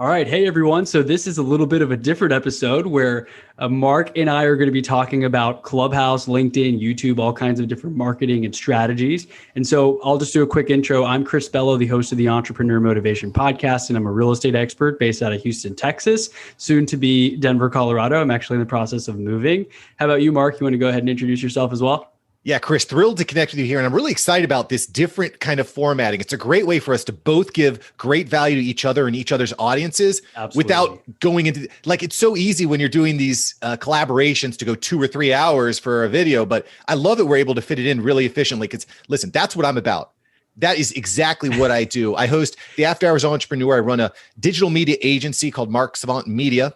All right. Hey, everyone. So this is a little bit of a different episode where Mark and I are going to be talking about Clubhouse, LinkedIn, YouTube, all kinds of different marketing and strategies. And so I'll just do a quick intro. I'm Chris Bello, the host of the Entrepreneur Motivation Podcast, and I'm a real estate expert based out of Houston, Texas, soon to be Denver, Colorado. I'm actually in the process of moving. How about you, Mark? You want to go ahead and introduce yourself as well? Yeah, Chris, thrilled to connect with you here. And I'm really excited about this different kind of formatting. It's a great way for us to both give great value to each other and each other's audiences. Absolutely. Without going into, like, it's so easy when you're doing these collaborations to go 2 or 3 hours for a video, but I love that we're able to fit it in really efficiently because listen, that's what I'm about. That is exactly what I do. I host the After Hours Entrepreneur. I run a digital media agency called Mark Savant Media.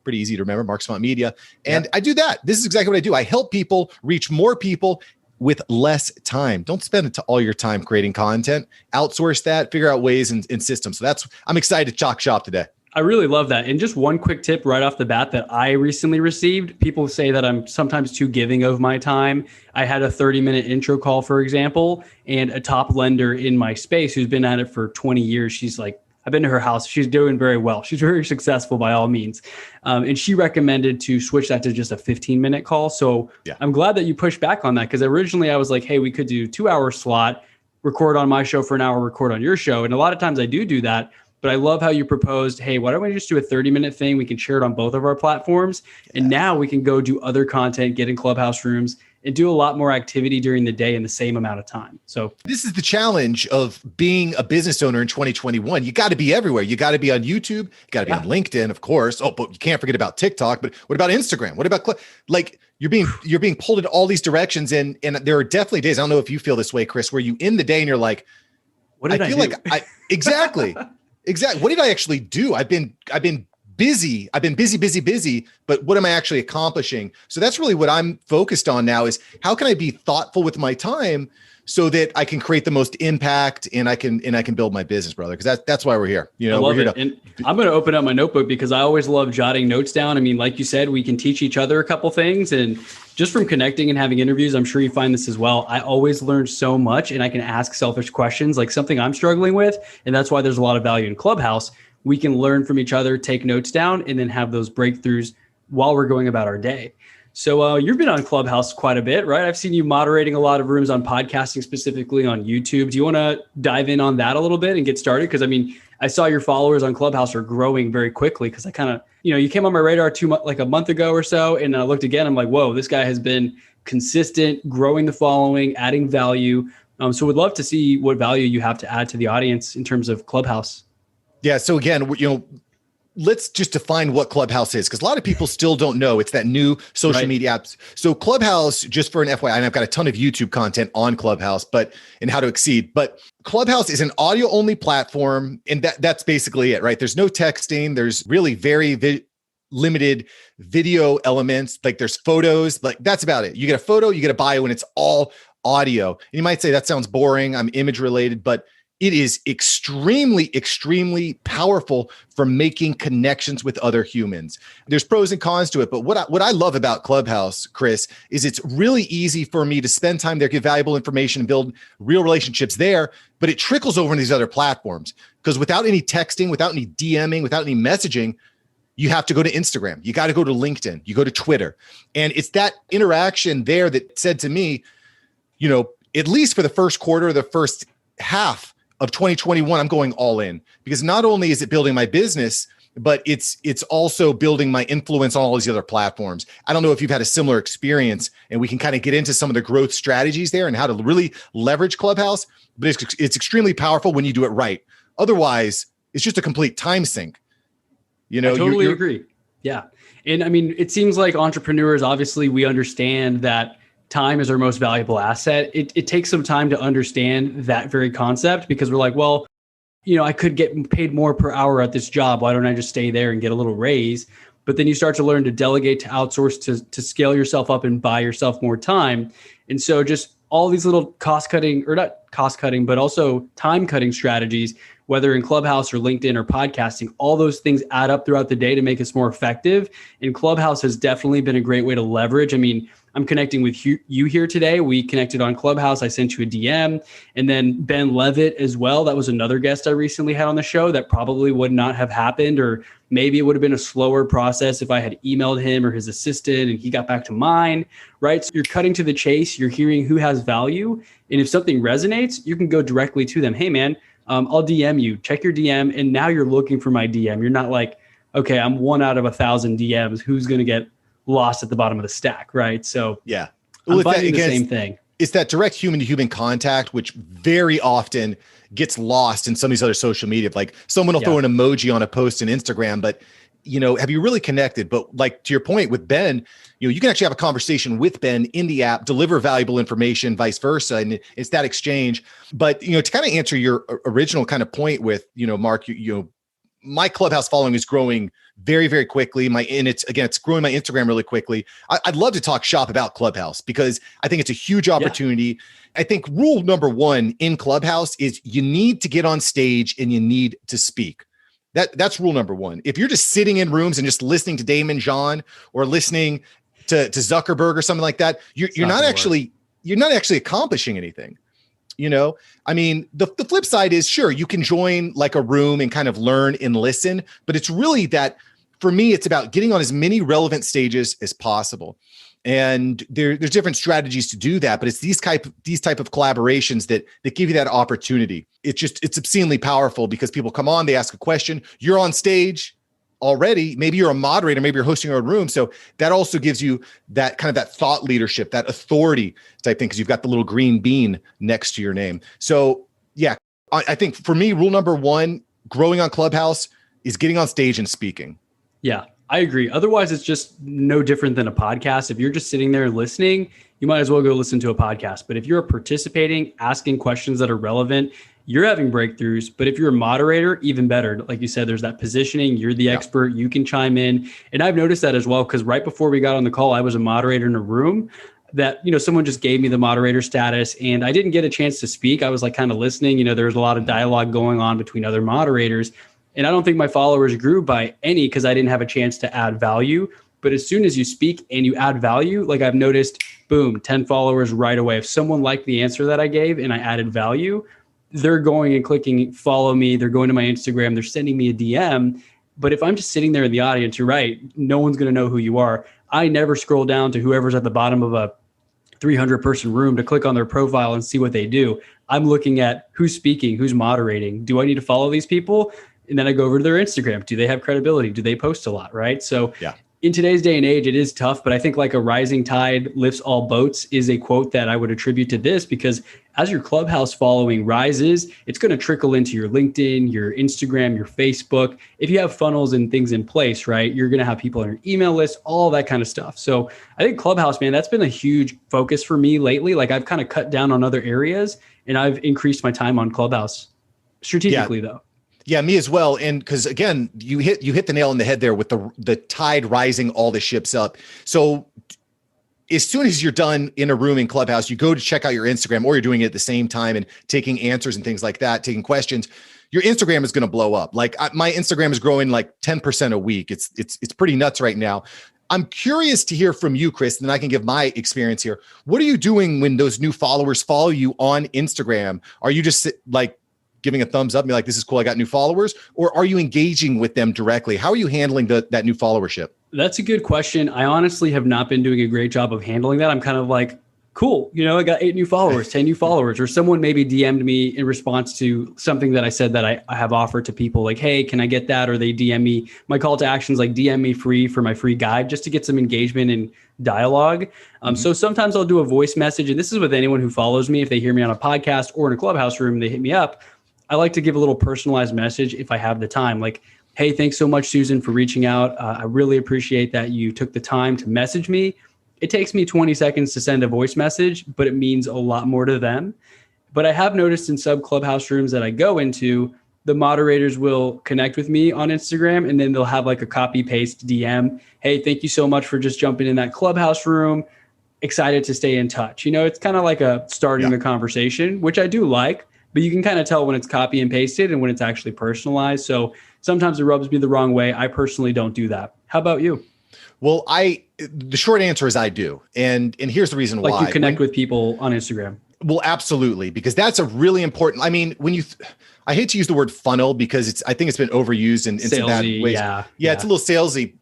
Pretty easy to remember, Mark Savant Media. And I do that. This is exactly what I do. I help people reach more people with less time. Don't spend all your time creating content. Outsource that, figure out ways and systems. So I'm excited to chalk shop today. I really love that. And just one quick tip right off the bat that I recently received. People say that I'm sometimes too giving of my time. I had a 30-minute intro call, for example, and a top lender in my space who's been at it for 20 years. She's like, I've been to her house. She's doing very well. She's very successful by all means. And she recommended to switch that to just a 15-minute call. So I'm glad that you pushed back on that because originally I was like, hey, we could do 2-hour slot, record on my show for an hour, record on your show. And a lot of times I do that. But I love how you proposed, hey, why don't we just do a 30-minute thing? We can share it on both of our platforms. And now we can go do other content, get in Clubhouse rooms, and do a lot more activity during the day in the same amount of time. So this is the challenge of being a business owner in 2021. You got to be everywhere. You got to be on YouTube. You got to be on LinkedIn, of course. Oh, but you can't forget about TikTok. But what about Instagram? What about like you're being pulled in all these directions? And there are definitely days, I don't know if you feel this way, Chris, where you in the day and you're like, what did I feel do? Exactly. What did I actually do? I've been busy. I've been busy, but what am I actually accomplishing? So that's really what I'm focused on now is how can I be thoughtful with my time so that I can create the most impact and I can build my business, brother. Because that's why we're here. You know, I love it. And I'm going to open up my notebook because I always love jotting notes down. I mean, like you said, we can teach each other a couple things, and just from connecting and having interviews, I'm sure you find this as well. I always learn so much, and I can ask selfish questions, like something I'm struggling with. And that's why there's a lot of value in Clubhouse. We can learn from each other, take notes down, and then have those breakthroughs while we're going about our day. So you've been on Clubhouse quite a bit, right? I've seen you moderating a lot of rooms on podcasting, specifically on YouTube. Do you want to dive in on that a little bit and get started? Because I mean, I saw your followers on Clubhouse are growing very quickly because I kind of, you came on my radar like a month ago or so, and I looked again. I'm like, whoa, this guy has been consistent, growing the following, adding value. So we'd love to see what value you have to add to the audience in terms of Clubhouse. Yeah. So again, let's just define what Clubhouse is because a lot of people still don't know. It's that new social media app. So Clubhouse, just for an FYI, and I've got a ton of YouTube content on Clubhouse, and how to exceed. But Clubhouse is an audio only platform, and that's basically it, right? There's no texting. There's really very limited video elements. Like there's photos. Like that's about it. You get a photo, you get a bio, and it's all audio. And you might say that sounds boring. I'm image related, but it is extremely, extremely powerful for making connections with other humans. There's pros and cons to it, but what I love about Clubhouse, Chris, is it's really easy for me to spend time there, get valuable information, and build real relationships there, but it trickles over into these other platforms because without any texting, without any DMing, without any messaging, you have to go to Instagram. You got to go to LinkedIn. You go to Twitter. And it's that interaction there that said to me, at least for the first quarter, the first half of 2021, I'm going all in because not only is it building my business, but it's also building my influence on all these other platforms. I don't know if you've had a similar experience, and we can kind of get into some of the growth strategies there and how to really leverage Clubhouse, but it's extremely powerful when you do it right. Otherwise, it's just a complete time sink. I totally agree. Yeah. And I mean, it seems like entrepreneurs, obviously we understand that time is our most valuable asset. It takes some time to understand that very concept because we're like, well, I could get paid more per hour at this job. Why don't I just stay there and get a little raise? But then you start to learn to delegate, to outsource, to scale yourself up and buy yourself more time. And so just all these little cost cutting, or not cost cutting, but also time cutting strategies, whether in Clubhouse or LinkedIn or podcasting. All those things add up throughout the day to make us more effective. And Clubhouse has definitely been a great way to leverage. I mean, I'm connecting with you here today. We connected on Clubhouse. I sent you a DM. And then Ben Levitt as well. That was another guest I recently had on the show that probably would not have happened, or maybe it would have been a slower process if I had emailed him or his assistant and he got back to mine, right? So you're cutting to the chase. You're hearing who has value. And if something resonates, you can go directly to them. Hey, man, I'll DM you. Check your DM. And now you're looking for my DM. You're not like, okay, I'm 1 out of 1,000 DMs. Who's going to get lost at the bottom of the stack, right? So yeah, I'm finding the same thing. It's that direct human-to-human contact, which very often gets lost in some of these other social media. Like someone will throw an emoji on a post on Instagram, but have you really connected? But like to your point with Ben, you can actually have a conversation with Ben in the app, deliver valuable information, vice versa. And it's that exchange. But, to kind of answer your original kind of point with, Mark, my Clubhouse following is growing very, very quickly. It's growing my Instagram really quickly. I'd love to talk shop about Clubhouse because I think it's a huge opportunity. Yeah. I think rule number one in Clubhouse is you need to get on stage and you need to speak. That's rule number one. If you're just sitting in rooms and just listening to Damon John or listening to Zuckerberg or something like that, you're not actually accomplishing anything. I mean, the flip side is, sure, you can join like a room and kind of learn and listen, but it's really that, for me, it's about getting on as many relevant stages as possible. And there's different strategies to do that, but it's these type of collaborations that give you that opportunity. It's obscenely powerful because people come on, they ask a question, you're on stage already, maybe you're a moderator, maybe you're hosting your own room. So that also gives you that kind of that thought leadership, that authority type thing, because you've got the little green bean next to your name. So yeah, I think for me, rule number one, growing on Clubhouse is getting on stage and speaking. Yeah, I agree. Otherwise, it's just no different than a podcast. If you're just sitting there listening, you might as well go listen to a podcast. But if you're participating, asking questions that are relevant, you're having breakthroughs. But if you're a moderator, even better. Like you said, there's that positioning. You're the expert. You can chime in. And I've noticed that as well, because right before we got on the call, I was a moderator in a room that, someone just gave me the moderator status and I didn't get a chance to speak. I was like kind of listening. There was a lot of dialogue going on between other moderators. And I don't think my followers grew by any because I didn't have a chance to add value. But as soon as you speak and you add value, like I've noticed, boom, 10 followers right away. If someone liked the answer that I gave and I added value, they're going and clicking follow me. They're going to my Instagram. They're sending me a DM. But if I'm just sitting there in the audience, you're right, no one's going to know who you are. I never scroll down to whoever's at the bottom of a 300-person room to click on their profile and see what they do. I'm looking at who's speaking, who's moderating. Do I need to follow these people? And then I go over to their Instagram. Do they have credibility? Do they post a lot? Right. So in today's day and age, it is tough, but I think like a rising tide lifts all boats is a quote that I would attribute to this, because as your Clubhouse following rises, it's going to trickle into your LinkedIn, your Instagram, your Facebook. If you have funnels and things in place, right, you're going to have people on your email list, all that kind of stuff. So I think Clubhouse, man, that's been a huge focus for me lately. Like I've kind of cut down on other areas and I've increased my time on Clubhouse strategically though. Yeah, me as well. And because again, you hit the nail on the head there with the tide rising all the ships up. So as soon as you're done in a room in Clubhouse, you go to check out your Instagram, or you're doing it at the same time and taking answers and things like that, taking questions. Your Instagram is going to blow up. Like my Instagram is growing like 10% a week. It's pretty nuts right now. I'm curious to hear from you, Chris, and then I can give my experience here. What are you doing when those new followers follow you on Instagram? Are you just like giving a thumbs up and be like, this is cool, I got new followers? Or are you engaging with them directly? How are you handling that new followership? That's a good question. I honestly have not been doing a great job of handling that. I'm kind of like, cool, I got 8 new followers, 10 new followers, or someone maybe DM'd me in response to something that I said that I have offered to people, like, hey, can I get that? Or they DM me. My call to action is like, DM me free for my free guide, just to get some engagement and dialogue. So sometimes I'll do a voice message, and this is with anyone who follows me. If they hear me on a podcast or in a Clubhouse room, they hit me up. I like to give a little personalized message if I have the time, like, hey, thanks so much, Susan, for reaching out. I really appreciate that you took the time to message me. It takes me 20 seconds to send a voice message, but it means a lot more to them. But I have noticed in sub Clubhouse rooms that I go into, the moderators will connect with me on Instagram, and then they'll have like a copy paste DM. Hey, thank you so much for just jumping in that Clubhouse room. excited to stay in touch. You know, it's kind of like a starting the conversation, which I do like, but you can kind of tell when it's copy and pasted and when it's actually personalized. So sometimes it rubs me the wrong way. I personally don't do that. How about you? Well, the short answer is I do. And here's the reason why. Like you connect with people on Instagram. Well, absolutely, because that's a really important. I mean, I hate to use the word funnel because I think it's been overused in some bad ways. Yeah, it's a little salesy.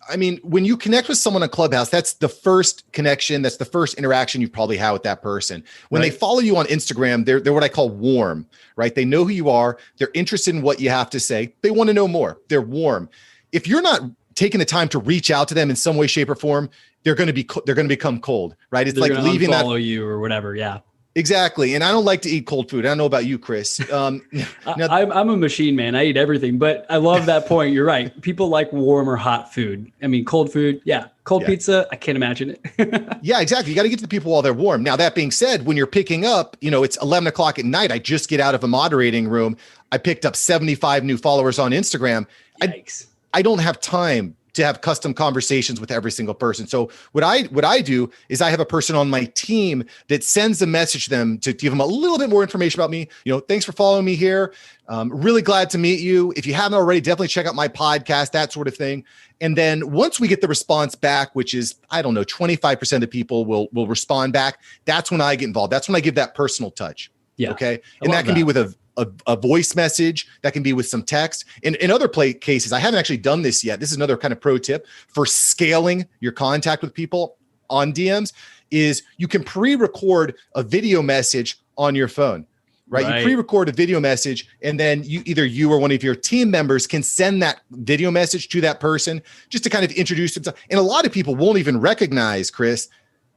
I mean, when you connect with someone on Clubhouse, that's the first connection. That's the first interaction you've probably had with that person. When they follow you on Instagram, they're what I call warm, right? They know who you are. They're interested in what you have to say. They want to know more. They're warm. If you're not taking the time to reach out to them in some way, shape, or form, they're going to become cold, right? It's like leaving that, follow you or whatever. Yeah. Exactly. And I don't like to eat cold food. I don't know about you, Chris. I'm a machine, man. I eat everything, but I love that point. You're right. People like warm or hot food. I mean, cold food. Yeah. Cold pizza. I can't imagine it. Yeah, exactly. You got to get to the people while they're warm. Now, that being said, when you're picking up, it's 11 o'clock at night. I just get out of a moderating room. I picked up 75 new followers on Instagram. Yikes. I don't have time to have custom conversations with every single person. So what I do is I have a person on my team that sends a message to them to give them a little bit more information about me. Thanks for following me here. Really glad to meet you. If you haven't already, definitely check out my podcast, that sort of thing. And then once we get the response back, which is, 25% of the people will respond back. That's when I get involved. That's when I give that personal touch. Yeah. Okay. And that can be with a voice message, that can be with some text. In other cases, I haven't actually done this yet. This is another kind of pro tip for scaling your contact with people on DMs is you can pre-record a video message on your phone, right? You pre-record a video message and then either you or one of your team members can send that video message to that person just to kind of introduce themselves. And a lot of people won't even recognize, Chris,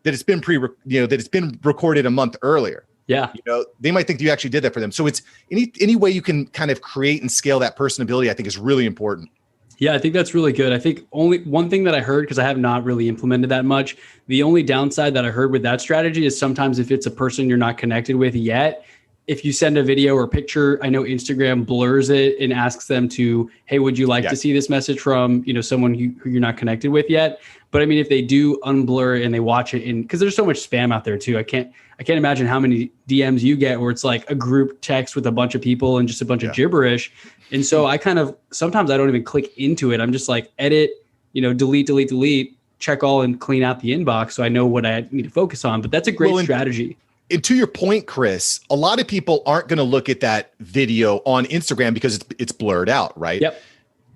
that it's been that it's been recorded a month earlier. Yeah. They might think you actually did that for them. So it's any way you can kind of create and scale that personability, I think is really important. Yeah, I think that's really good. I think only one thing that I heard, because I have not really implemented that much, the only downside that I heard with that strategy is sometimes if it's a person you're not connected with yet, if you send a video or picture, I know Instagram blurs it and asks them to, hey, would you like to see this message from, someone who you're not connected with yet? But I mean, if they do unblur and they watch it, and because there's so much spam out there too, I can't imagine how many DMs you get where it's like a group text with a bunch of people and just a bunch of gibberish. And so sometimes I don't even click into it. I'm just like edit, delete, check all and clean out the inbox so I know what I need to focus on. But that's a great strategy. And to your point, Chris, a lot of people aren't going to look at that video on Instagram because it's blurred out, right? Yep.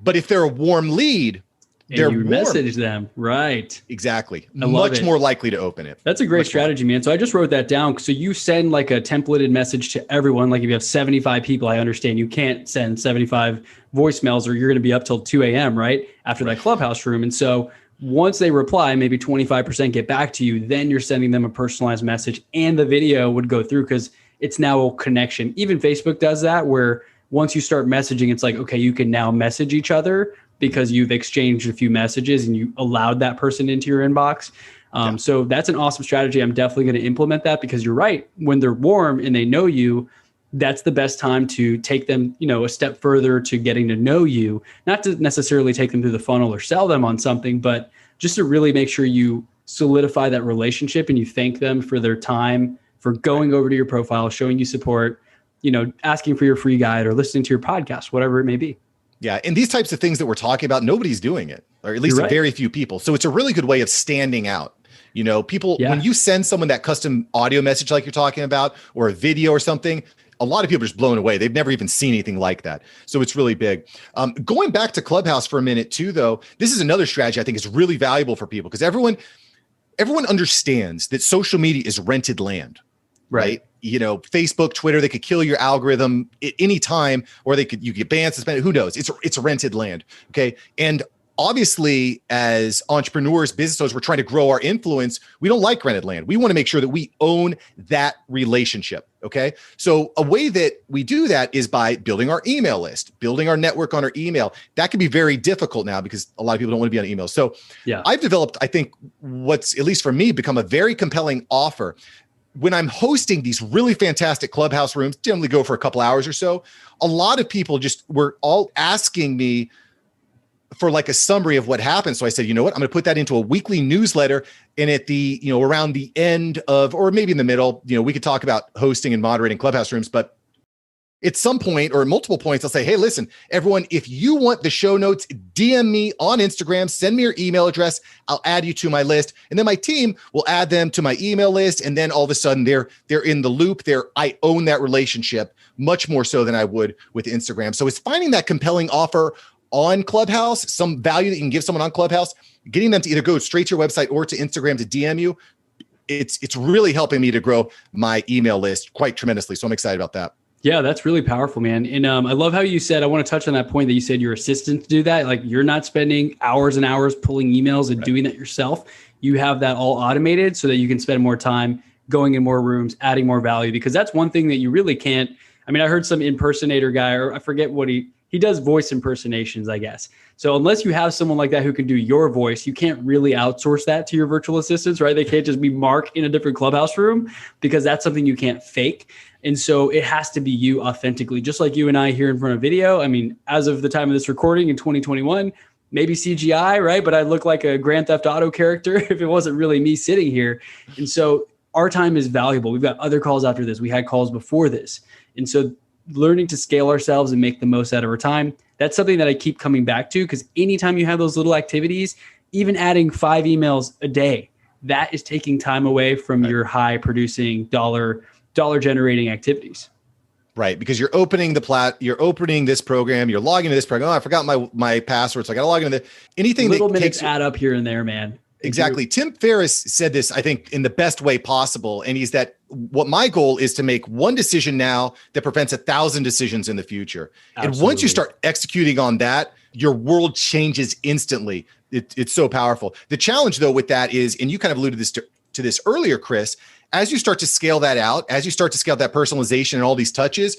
But if they're a warm lead, you message them, right? Exactly. Much more likely to open it. That's a great strategy, man. So I just wrote that down. So you send like a templated message to everyone. Like if you have 75 people, I understand you can't send 75 voicemails or you're going to be up till 2 a.m., right? After that Clubhouse room. And so once they reply, maybe 25% get back to you, then you're sending them a personalized message and the video would go through because it's now a connection. Even Facebook does that where once you start messaging, it's like, okay, you can now message each other because you've exchanged a few messages and you allowed that person into your inbox. So that's an awesome strategy. I'm definitely going to implement that because you're right. When they're warm and they know you, that's the best time to take them, a step further to getting to know you, not to necessarily take them through the funnel or sell them on something, but just to really make sure you solidify that relationship and you thank them for their time, for going over to your profile, showing you support, asking for your free guide or listening to your podcast, whatever it may be. Yeah. And these types of things that we're talking about, nobody's doing it, or at least very few people. So it's a really good way of standing out. People, when you send someone that custom audio message like you're talking about, or a video or something, a lot of people are just blown away. They've never even seen anything like that. So it's really big. Going back to Clubhouse for a minute too, though, this is another strategy I think is really valuable for people because everyone understands that social media is rented land, right? Facebook, Twitter, they could kill your algorithm at any time, or you get banned, suspended. Who knows? It's a rented land. Okay. And obviously, as entrepreneurs, business owners, we're trying to grow our influence. We don't like rented land. We want to make sure that we own that relationship. Okay. So a way that we do that is by building our email list, building our network on our email. That can be very difficult now because a lot of people don't want to be on email. So I've developed, I think what's, at least for me, become a very compelling offer. When I'm hosting these really fantastic Clubhouse rooms, generally go for a couple hours or so, a lot of people were all asking me, for like a summary of what happened. So I said, you know what, I'm going to put that into a weekly newsletter. And at the, around the end of, or maybe in the middle, we could talk about hosting and moderating Clubhouse rooms, but at some point or multiple points, I'll say, hey, listen, everyone, if you want the show notes, DM me on Instagram, send me your email address. I'll add you to my list. And then my team will add them to my email list. And then all of a sudden they're in the loop there. I own that relationship much more so than I would with Instagram. So it's finding that compelling offer on Clubhouse, some value that you can give someone on Clubhouse, getting them to either go straight to your website or to Instagram to DM you. It's really helping me to grow my email list quite tremendously. So I'm excited about that. Yeah, that's really powerful, man. And I love how you said, I want to touch on that point that you said your assistants do that. Like you're not spending hours and hours pulling emails and doing that yourself. You have that all automated so that you can spend more time going in more rooms, adding more value, because that's one thing that you really can't. I mean, I heard some impersonator guy, or I forget what he does voice impersonations, I guess. So unless you have someone like that who can do your voice, you can't really outsource that to your virtual assistants, right? They can't just be Mark in a different Clubhouse room because that's something you can't fake. And so it has to be you authentically, just like you and I here in front of video. I mean, as of the time of this recording in 2021, maybe CGI, right? But I look like a Grand Theft Auto character if it wasn't really me sitting here. And so our time is valuable. We've got other calls after this. We had calls before this. And so learning to scale ourselves and make the most out of our time, that's something that I keep coming back to, because anytime you have those little activities, even adding 5 emails a day, that is taking time away from your high producing dollar generating activities. Right. Because you're opening you're opening this program, you're logging into this program. Oh, I forgot my password. So I got to log into anything. Little minutes add up here and there, man. Exactly. Tim Ferriss said this, I think, in the best way possible. And he's that what my goal is to make one decision now that prevents 1,000 decisions in the future. Absolutely. And once you start executing on that, your world changes instantly. It's so powerful. The challenge, though, with that is, and you kind of alluded to this earlier, Chris, as you start to scale that out, as you start to scale that personalization and all these touches,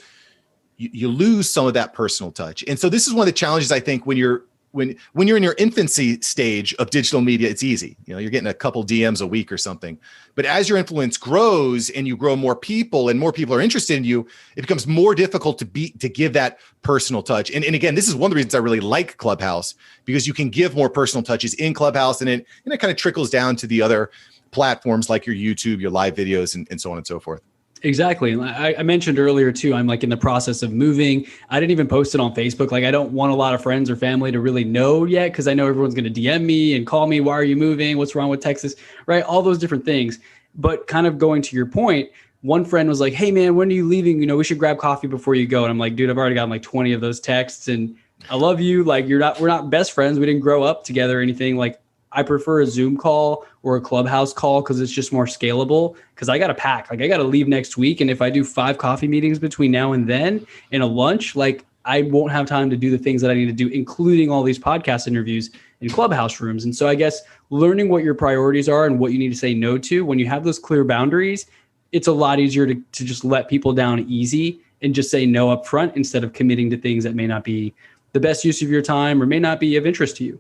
you lose some of that personal touch. And so this is one of the challenges, I think, when you're in your infancy stage of digital media, it's easy. You're getting a couple DMs a week or something. But as your influence grows and you grow more people and more people are interested in you, it becomes more difficult to give that personal touch. And again, this is one of the reasons I really like Clubhouse, because you can give more personal touches in Clubhouse, and it kind of trickles down to the other platforms like your YouTube, your live videos, and so on and so forth. Exactly. I mentioned earlier too, I'm like in the process of moving. I didn't even post it on Facebook. Like I don't want a lot of friends or family to really know yet, because I know everyone's going to DM me and call me. Why are you moving? What's wrong with Texas? Right. All those different things. But kind of going to your point, one friend was like, hey man, when are you leaving? We should grab coffee before you go. And I'm like, dude, I've already gotten like 20 of those texts, and I love you. Like we're not best friends. We didn't grow up together or anything. Like I prefer a Zoom call or a Clubhouse call because it's just more scalable, because I got to pack. Like I got to leave next week. And if I do 5 coffee meetings between now and then and a lunch, like I won't have time to do the things that I need to do, including all these podcast interviews in Clubhouse rooms. And so I guess learning what your priorities are and what you need to say no to, when you have those clear boundaries, it's a lot easier to just let people down easy and just say no up front, instead of committing to things that may not be the best use of your time or may not be of interest to you.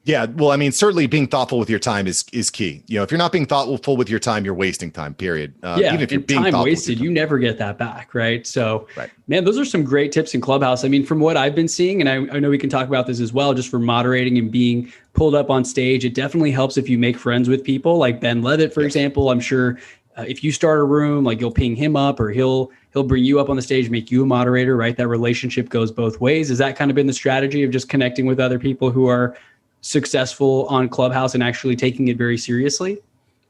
Yeah, well, I mean, certainly being thoughtful with your time is key. If you're not being thoughtful with your time, you're wasting time, period. Even if you're being time wasted, you never get that back, right? So, man, those are some great tips in Clubhouse. I mean, from what I've been seeing, and I know we can talk about this as well, just for moderating and being pulled up on stage, it definitely helps if you make friends with people like Ben Levitt, for example. I'm sure if you start a room, like you'll ping him up, or he'll bring you up on the stage, make you a moderator, right? That relationship goes both ways. Has that kind of been the strategy of just connecting with other people who are successful on Clubhouse and actually taking it very seriously?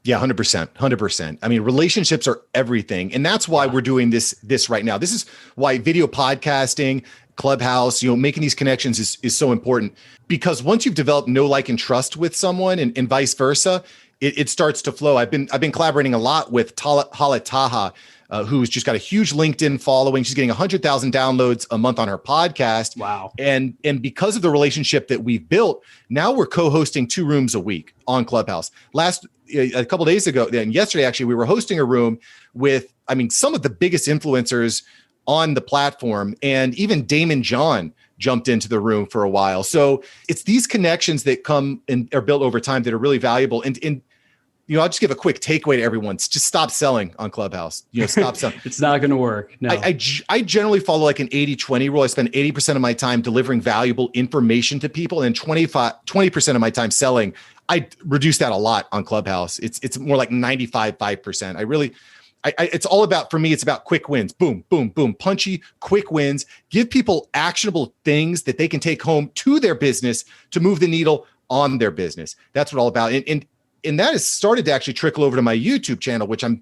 Yeah, 100%. I mean, relationships are everything. And that's why we're doing this right now. This is why video podcasting, Clubhouse, making these connections is so important, because once you've developed know, like, and trust with someone, and vice versa, it starts to flow. I've been collaborating a lot with Hala Taha, who's just got a huge LinkedIn following. She's getting 100,000 downloads a month on her podcast. Wow. And because of the relationship that we've built, now we're co-hosting 2 rooms a week on Clubhouse. A couple of days ago, and yesterday, actually, we were hosting a room with, some of the biggest influencers on the platform. And even Damon John jumped into the room for a while. So it's these connections that come and are built over time that are really valuable. And I'll just give a quick takeaway to everyone. Just stop selling on Clubhouse. Stop selling. It's not going to work. No. I generally follow like an 80-20 rule. I spend 80% of my time delivering valuable information to people and 20% of my time selling. I reduce that a lot on Clubhouse. It's more like 95.5%. It's all about, for me, it's about quick wins. Boom, boom, boom, punchy, quick wins. Give people actionable things that they can take home to their business to move the needle on their business. That's what all about. And that has started to actually trickle over to my YouTube channel, which I'm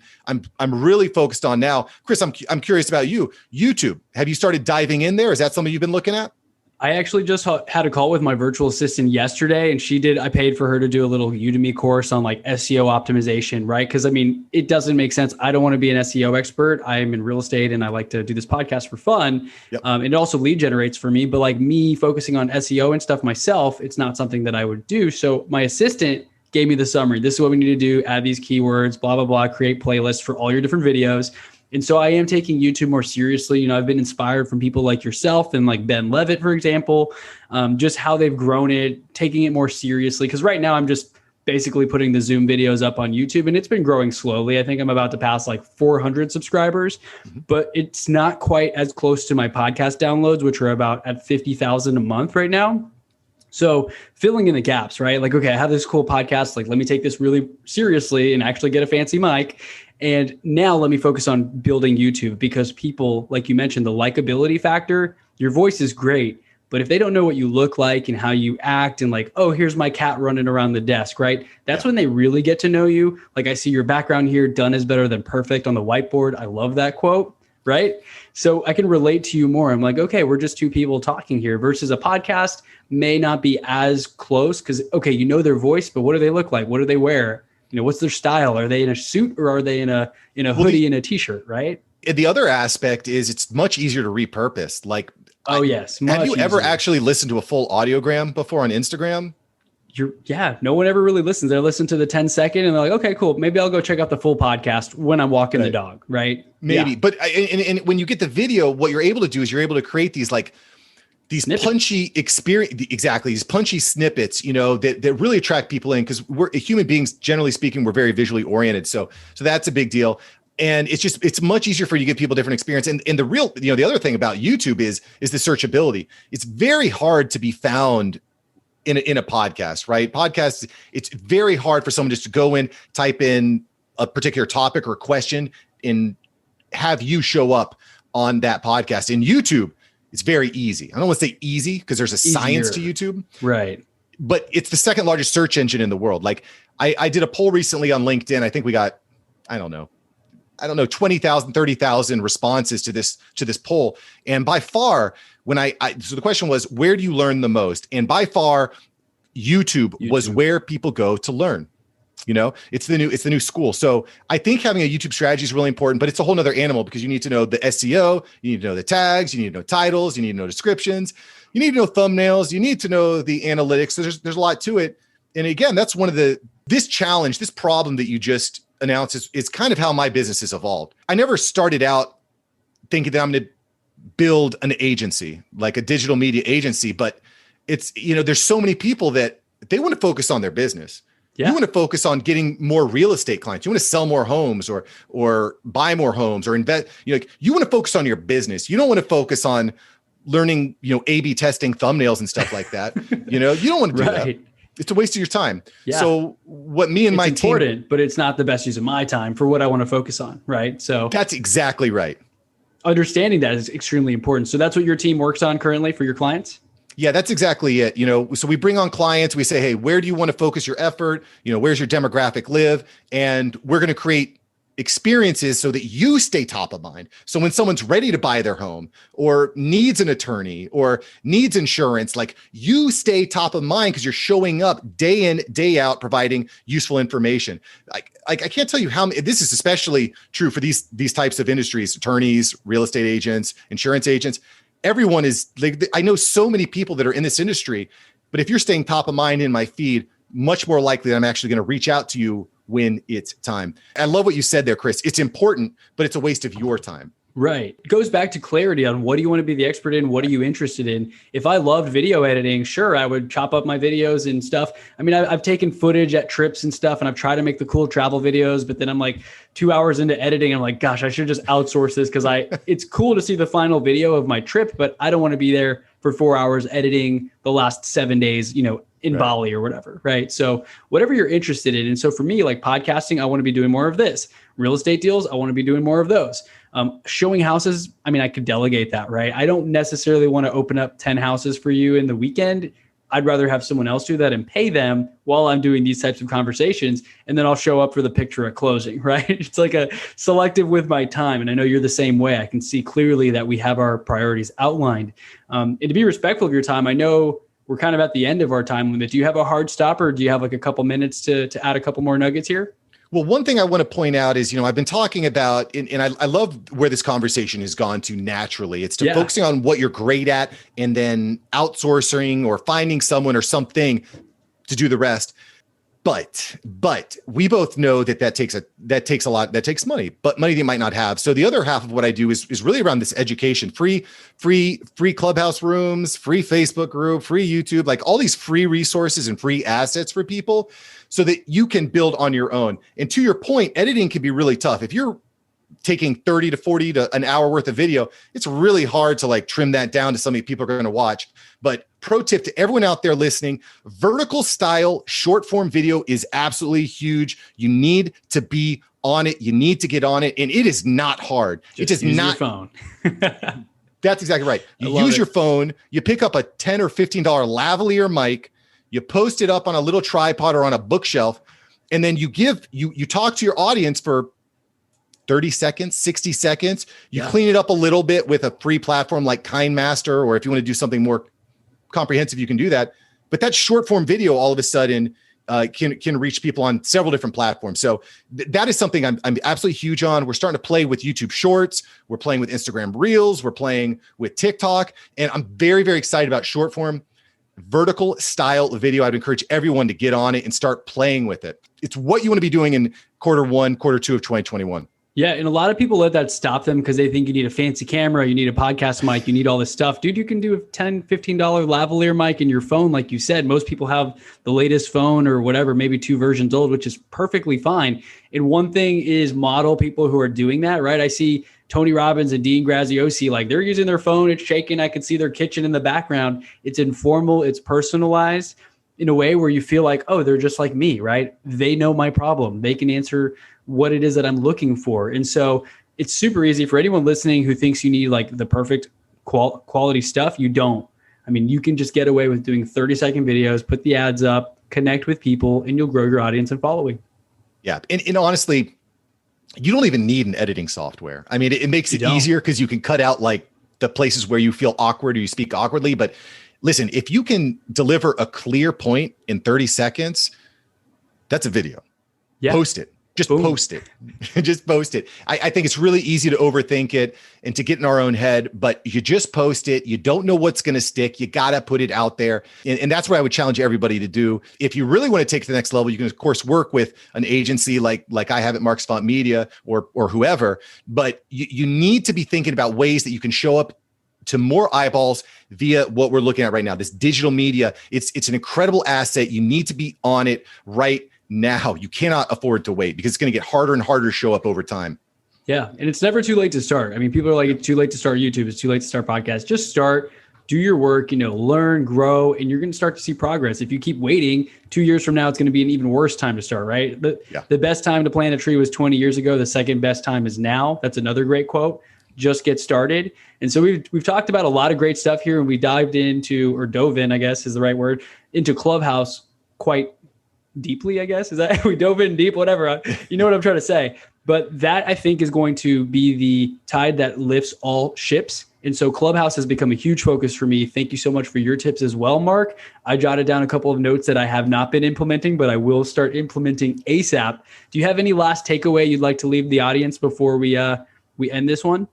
really focused on now. Chris, I'm curious about you. YouTube, have you started diving in there? Is that something you've been looking at? I actually just had a call with my virtual assistant yesterday, and I paid for her to do a little Udemy course on like SEO optimization, right? Because it doesn't make sense. I don't want to be an SEO expert. I am in real estate and I like to do this podcast for fun. Yep. It also lead generates for me, but like me focusing on SEO and stuff myself, it's not something that I would do. So my assistant gave me the summary. This is what we need to do. Add these keywords, blah, blah, blah, create playlists for all your different videos. And so I am taking YouTube more seriously. I've been inspired from people like yourself and like Ben Levitt, for example, just how they've grown it, taking it more seriously. Because right now I'm just basically putting the Zoom videos up on YouTube and it's been growing slowly. I think I'm about to pass like 400 subscribers, but it's not quite as close to my podcast downloads, which are about at 50,000 a month right now. So filling in the gaps, right? Like, okay, I have this cool podcast. Like, let me take this really seriously and actually get a fancy mic. And now let me focus on building YouTube, because people, like you mentioned, the likability factor, your voice is great, but if they don't know what you look like and how you act and like, oh, here's my cat running around the desk, right? That's when they really get to know you. Like, I see your background here, done is better than perfect on the whiteboard. I love that quote, right? So I can relate to you more. I'm like, okay, we're just two people talking here versus a podcast may not be as close because, okay, you know their voice, but what do they look like? What do they wear? What's their style? Are they in a suit or are they in a hoodie and a t-shirt, right? The other aspect is it's much easier to repurpose. Like, yes. Have you ever actually listened to a full audiogram before on Instagram? No one ever really listens. They listen to the 10-second and they're like, okay, cool. Maybe I'll go check out the full podcast when I'm walking the dog, right? Maybe. Yeah. But and when you get the video, what you're able to do is you're able to create these snippets. Punchy experience, exactly. These punchy snippets, that really attract people in, because we're human beings, generally speaking, we're very visually oriented. So that's a big deal. And it's much easier for you to give people different experience. And the real, the other thing about YouTube is the searchability. It's very hard to be found in a podcast, right? Podcasts, it's very hard for someone just to go in, type in a particular topic or question and have you show up on that podcast. In YouTube, it's very easy. I don't want to say easy because there's a science to YouTube. Right. But it's the second largest search engine in the world. Like I did a poll recently on LinkedIn. I think we got, I don't know, 20,000, 30,000 responses to this poll. And by far, so the question was, where do you learn the most? And by far, YouTube was where people go to learn. It's the new school. So I think having a YouTube strategy is really important, but it's a whole nother animal, because you need to know the SEO, you need to know the tags, you need to know titles, you need to know descriptions, you need to know thumbnails, you need to know the analytics. So there's a lot to it. And again, that's one of this challenge, this problem that you just announced is kind of how my business has evolved. I never started out thinking that I'm going to build an agency, like a digital media agency, but it's, there's so many people that they want to focus on their business. Yeah. You want to focus on getting more real estate clients. You want to sell more homes or buy more homes or invest. You want to focus on your business. You don't want to focus on learning, A/B testing thumbnails and stuff like that. You don't want to do that. It's a waste of your time. Yeah. So what me and my team, it's important, but it's not the best use of my time for what I want to focus on. Right. So that's exactly right. Understanding that is extremely important. So that's what your team works on currently for your clients? Yeah, that's exactly it. So we bring on clients, we say, hey, where do you want to focus your effort? Where's your demographic live? And we're going to create experiences so that you stay top of mind. So when someone's ready to buy their home or needs an attorney or needs insurance, like, you stay top of mind because you're showing up day in, day out, providing useful information. I can't tell you how many, this is especially true for these types of industries, attorneys, real estate agents, insurance agents. Everyone is like, I know so many people that are in this industry, but if you're staying top of mind in my feed, much more likely that I'm actually going to reach out to you when it's time. I love what you said there, Chris. It's important, but it's a waste of your time. Right. It goes back to clarity on what do you want to be the expert in? What are you interested in? If I loved video editing, sure, I would chop up my videos and stuff. I mean, I've taken footage at trips and stuff, and I've tried to make the cool travel videos, but then I'm like 2 hours into editing. I'm like, gosh, I should just outsource this because it's cool to see the final video of my trip, but I don't want to be there for 4 hours editing the last 7 days, in Right. Bali or whatever. Right. So whatever you're interested in. And so for me, like podcasting, I want to be doing more of this. Real estate deals, I want to be doing more of those. Showing houses, I mean, I could delegate that, right? I don't necessarily want to open up 10 houses for you in the weekend. I'd rather have someone else do that and pay them while I'm doing these types of conversations. And then I'll show up for the picture at closing, right? It's like a selective with my time. And I know you're the same way. I can see clearly that we have our priorities outlined. And to be respectful of your time, I know we're kind of at the end of our time limit. Do you have a hard stop, or do you have like a couple minutes to add a couple more nuggets here? Well, one thing I want to point out is, I've been talking about, and I love where this conversation has gone to naturally. It's to focusing on what you're great at and then outsourcing or finding someone or something to do the rest. But we both know that takes a lot, that takes money, but money they might not have. So the other half of what I do is really around this education, free Clubhouse rooms, free Facebook group, free YouTube, like all these free resources and free assets for people so that you can build on your own. And to your point, editing can be really tough. If you're taking 30 to 40 to an hour worth of video, it's really hard to like trim that down to something people are going to watch. But pro tip to everyone out there listening, vertical style short form video is absolutely huge. You need to be on it. You need to get on it. And it is not hard. It is not your phone. That's exactly right. You use your phone, you pick up a $10 or $15 lavalier mic, you post it up on a little tripod or on a bookshelf, and then you talk to your audience for 30 seconds, 60 seconds. You clean it up a little bit with a free platform like KindMaster, or if you want to do something more comprehensive, you can do that. But that short form video all of a sudden can reach people on several different platforms. So that is something I'm absolutely huge on. We're starting to play with YouTube Shorts. We're playing with Instagram Reels. We're playing with TikTok. And I'm very, very excited about short form vertical style video. I'd encourage everyone to get on it and start playing with it. It's what you want to be doing in Q1, Q2 of 2021. Yeah. And a lot of people let that stop them because they think you need a fancy camera, you need a podcast mic, you need all this stuff. Dude, you can do a $10, $15 lavalier mic in your phone. Like you said, most people have the latest phone or whatever, maybe 2 versions old, which is perfectly fine. And one thing is model people who are doing that, right? I see Tony Robbins and Dean Graziosi, like they're using their phone, it's shaking. I can see their kitchen in the background. It's informal, it's personalized in a way where you feel like, oh, they're just like me, right? They know my problem. They can answer what it is that I'm looking for. And so it's super easy for anyone listening who thinks you need like the perfect quality stuff. You don't. I mean, you can just get away with doing 30-second videos, put the ads up, connect with people, and you'll grow your audience and following. Yeah. And honestly, you don't even need an editing software. I mean, it makes it easier because you can cut out like the places where you feel awkward or you speak awkwardly. But listen, if you can deliver a clear point in 30 seconds, that's a video. Yeah. Post it. Just Boom. Post it. Just post it. I think it's really easy to overthink it and to get in our own head, but you just post it. You don't know what's going to stick. You got to put it out there. And that's what I would challenge everybody to do. If you really want to take it to the next level, you can, of course, work with an agency like I have at Mark Savant Media or whoever, but you need to be thinking about ways that you can show up to more eyeballs via what we're looking at right now. This digital media, it's an incredible asset. You need to be on it right now. You cannot afford to wait because it's going to get harder and harder to show up over time. Yeah. And it's never too late to start. I mean, people are like, it's too late to start YouTube. It's too late to start podcasts. Just start, do your work, learn, grow, and you're going to start to see progress. If you keep waiting 2 years from now, it's going to be an even worse time to start, right? The best time to plant a tree was 20 years ago. The second best time is now. That's another great quote. Just get started. And so we've talked about a lot of great stuff here, and we dove in, I guess is the right word, into Clubhouse quite deeply, I guess. Is that we dove in deep, whatever. You know what I'm trying to say. But that I think is going to be the tide that lifts all ships. And so Clubhouse has become a huge focus for me. Thank you so much for your tips as well, Mark. I jotted down a couple of notes that I have not been implementing, but I will start implementing ASAP. Do you have any last takeaway you'd like to leave the audience before we end this one?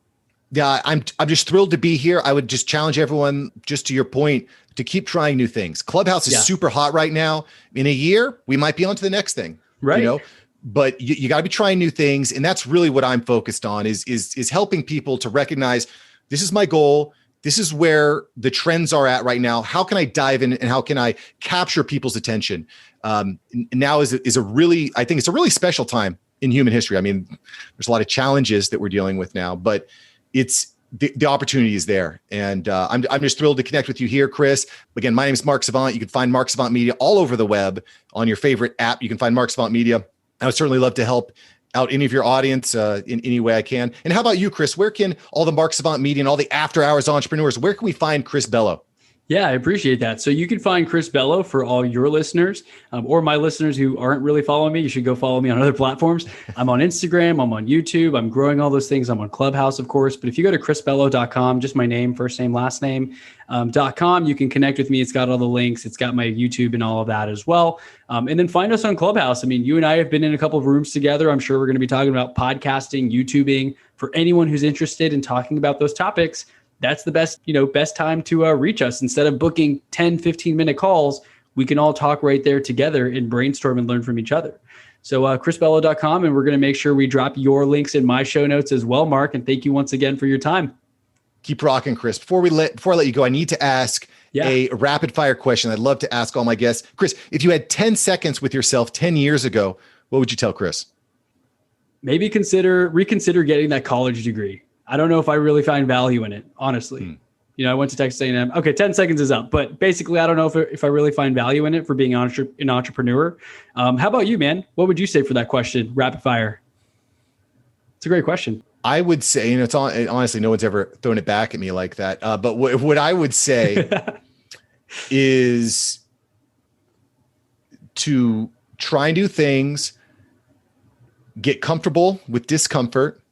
Yeah, I'm just thrilled to be here. I would just challenge everyone, just to your point, to keep trying new things. Clubhouse is super hot right now. In a year, we might be on to the next thing. Right. but you got to be trying new things. And that's really what I'm focused on is helping people to recognize this is my goal. This is where the trends are at right now. How can I dive in and how can I capture people's attention? Now is a really, I think it's a really special time in human history. I mean, there's a lot of challenges that we're dealing with now, but it's the opportunity is there. And I'm just thrilled to connect with you here, Chris. Again, my name is Mark Savant. You can find Mark Savant Media all over the web on your favorite app. You can find Mark Savant Media. I would certainly love to help out any of your audience in any way I can. And how about you, Chris? Where can all the Mark Savant Media and all the after hours entrepreneurs, where can we find Chris Bello? Yeah, I appreciate that. So you can find Chris Bello for all your listeners or my listeners who aren't really following me. You should go follow me on other platforms. I'm on Instagram. I'm on YouTube. I'm growing all those things. I'm on Clubhouse, of course. But if you go to chrisbello.com, just my name, first name, last name, .com, you can connect with me. It's got all the links. It's got my YouTube and all of that as well. And then find us on Clubhouse. I mean, you and I have been in a couple of rooms together. I'm sure we're going to be talking about podcasting, YouTubing. For anyone who's interested in talking about those topics, that's the best time to reach us. Instead of booking 10, 15-minute calls, we can all talk right there together and brainstorm and learn from each other. So chrisbello.com, and we're going to make sure we drop your links in my show notes as well, Mark. And thank you once again for your time. Keep rocking, Chris. Before I let you go, I need to ask a rapid fire question. I'd love to ask all my guests. Chris, if you had 10 seconds with yourself 10 years ago, what would you tell Chris? Maybe reconsider getting that college degree. I don't know if I really find value in it, honestly. You know, I went to Texas A&M. Okay, 10 seconds is up. But basically, I don't know if I really find value in it for being an entrepreneur. How about you, man? What would you say for that question, rapid fire? It's a great question. I would say, honestly, no one's ever thrown it back at me like that. But what I would say is to try new things, get comfortable with discomfort,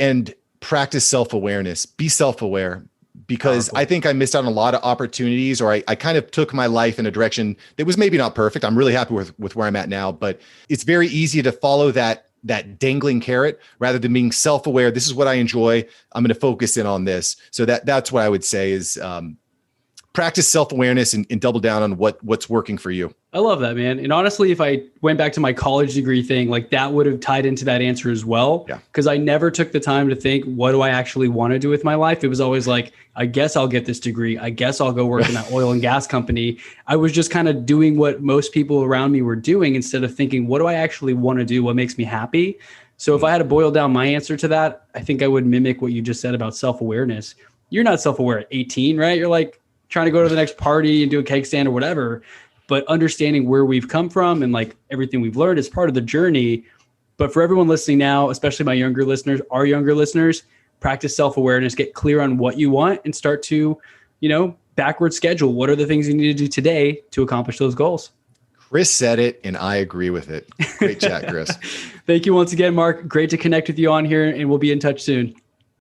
and practice self-awareness. Be self-aware, because I think I missed out on a lot of opportunities, or I kind of took my life in a direction that was maybe not perfect. I'm really happy with where I'm at now, but it's very easy to follow that dangling carrot rather than being self-aware. This is what I enjoy. I'm going to focus in on this. So that's what I would say is practice self-awareness and double down on what's working for you. I love that, man. And honestly, if I went back to my college degree thing, like that would have tied into that answer as well. Yeah. Because I never took the time to think, what do I actually want to do with my life? It was always like, I guess I'll get this degree. I guess I'll go work in that oil and gas company. I was just kind of doing what most people around me were doing instead of thinking, what do I actually want to do? What makes me happy? So if I had to boil down my answer to that, I think I would mimic what you just said about self-awareness. You're not self-aware at 18, right? You're like trying to go to the next party and do a cake stand or whatever. But understanding where we've come from and like everything we've learned is part of the journey. But for everyone listening now, especially my younger listeners, practice self-awareness, get clear on what you want and start to, backward schedule. What are the things you need to do today to accomplish those goals? Chris said it, and I agree with it. Great chat, Chris. Thank you once again, Mark. Great to connect with you on here, and we'll be in touch soon.